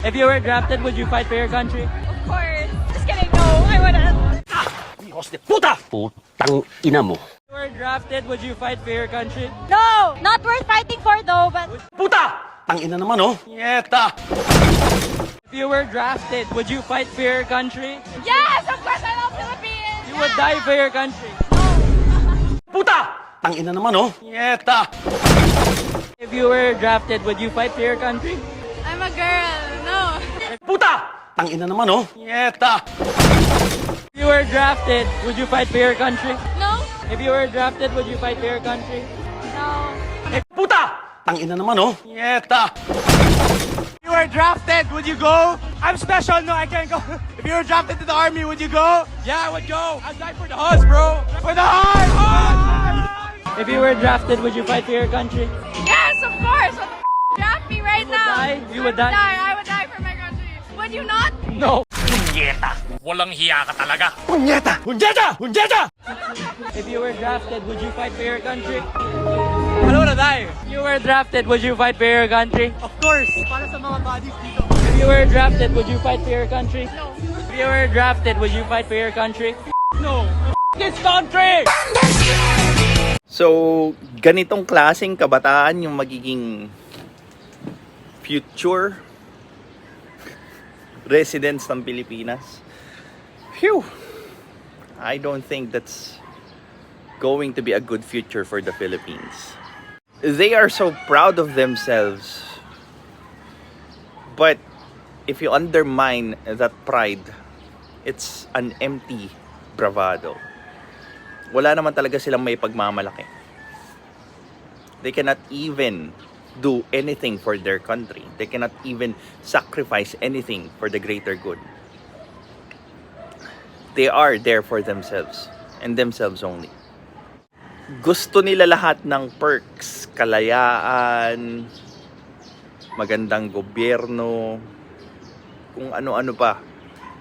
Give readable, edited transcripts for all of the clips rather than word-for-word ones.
If you were drafted, would you fight for your country? Of course. Just kidding. No, I wouldn't. Hijos de puta! Putang ina mo. If you were drafted, would you fight for your country? No, not worth fighting for though, but Puta! Tang ina naman oh. Yeta! If you were drafted, would you fight for your country? yes, of course I love Philippines. You would die for your country. Puta! Tang ina naman oh. Yeta! If you were drafted, would you fight for your country? I'm a girl. No. Puta! Tang ina naman oh. Yeta! If you were drafted, would you fight for your country? No. If you were drafted, would you fight for your country? No. Puta! Tang ina naman oh. Yeta! If you were drafted, would you go? I'm special, no, I can't go. If you were drafted to the army, would you go? Yeah, I would go. I'd die for the Hus, bro. For the heart! If you were drafted, would you fight for your country? Yes, of course. What the draft me right now? die? You would I die? I would die for my country. Would you not? No. Punyeta! Walang hiya ka talaga. Punyeta! Punyeta! Punyeta! If you were drafted, would you fight for your country? I don't wanna die. If you were drafted, would you fight for your country? Of course, para sa mga bodies dito. If you were drafted, would you fight for your country? No. If you were drafted, would you fight for your country? No. This country! So, ganitong klaseng kabataan yung magiging future residents ng Pilipinas. Phew! I don't think that's going to be a good future for the Philippines. They are so proud of themselves. But if you undermine that pride, it's an empty bravado. Wala naman talaga silang may pagmamalaki. They cannot even do anything for their country. They cannot even sacrifice anything for the greater good. They are there for themselves and themselves only. Gusto nila lahat ng perks, kalayaan, magandang gobyerno, kung ano-ano pa,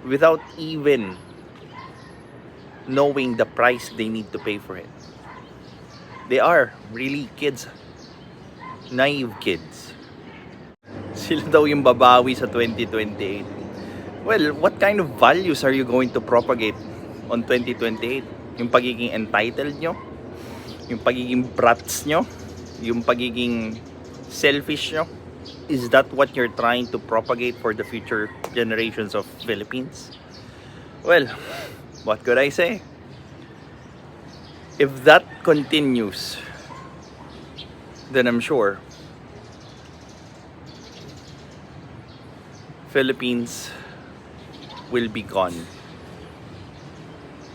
without even knowing the price they need to pay for it. They are really kids. Naive kids. Sila daw yung babawi sa 2028. Well, what kind of values are you going to propagate on 2028? Yung pagiging entitled nyo? Yung pagiging brats nyo? Yung pagiging selfish nyo? Is that what you're trying to propagate for the future generations of Philippines? Well, what could I say? If that continues, then I'm sure Philippines will be gone.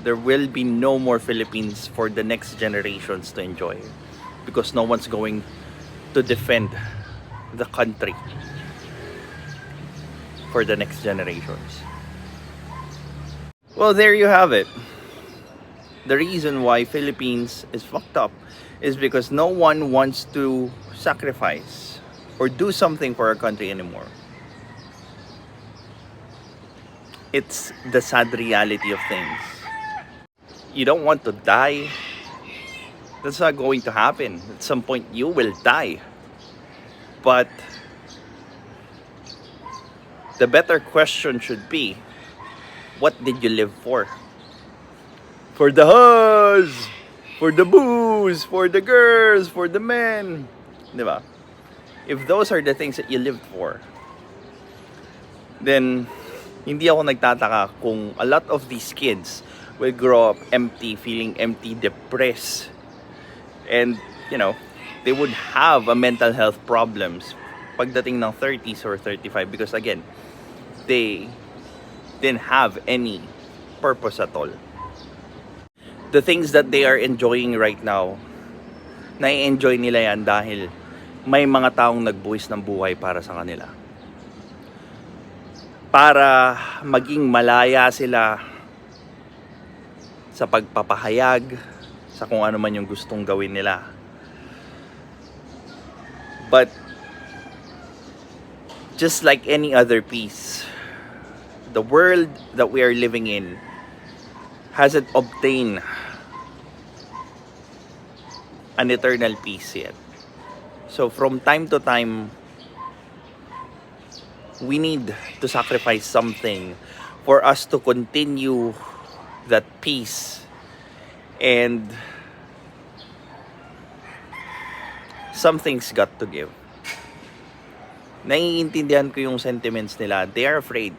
There will be no more Philippines for the next generations to enjoy, because no one's going to defend the country for the next generations. Well, there you have it. The reason why Philippines is fucked up is because no one wants to sacrifice or do something for our country anymore. It's the sad reality of things. You don't want to die. That's not going to happen. At some point, you will die. But the better question should be, what did you live for? For the hus, for the booze, for the girls, for the men. Diba? If those are the things that you lived for, then hindi ako nagtataka kung a lot of these kids will grow up empty, feeling empty, depressed. And, you know, they would have a mental health problems pagdating ng 30s or 35, because again, they didn't have any purpose at all. The things that they are enjoying right now, nai-enjoy nila yan dahil may mga taong nagbuwis ng buhay para sa kanila. Para maging malaya sila sa pagpapahayag, sa kung ano man yung gustong gawin nila. But just like any other piece, the world that we are living in hasn't obtained an eternal peace yet. So from time to time, we need to sacrifice something for us to continue that peace, and something's got to give. Naiintindihan ko yung sentiments nila. They are afraid.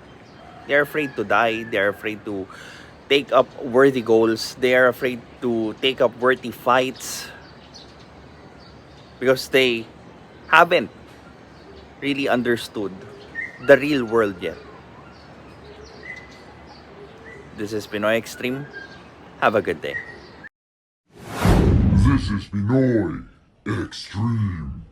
They are afraid to die. They are afraid to take up worthy goals. They are afraid to take up worthy fights because they haven't really understood the real world yet. This is Pinoy Extreme. Have a good day. This is Pinoy Extreme.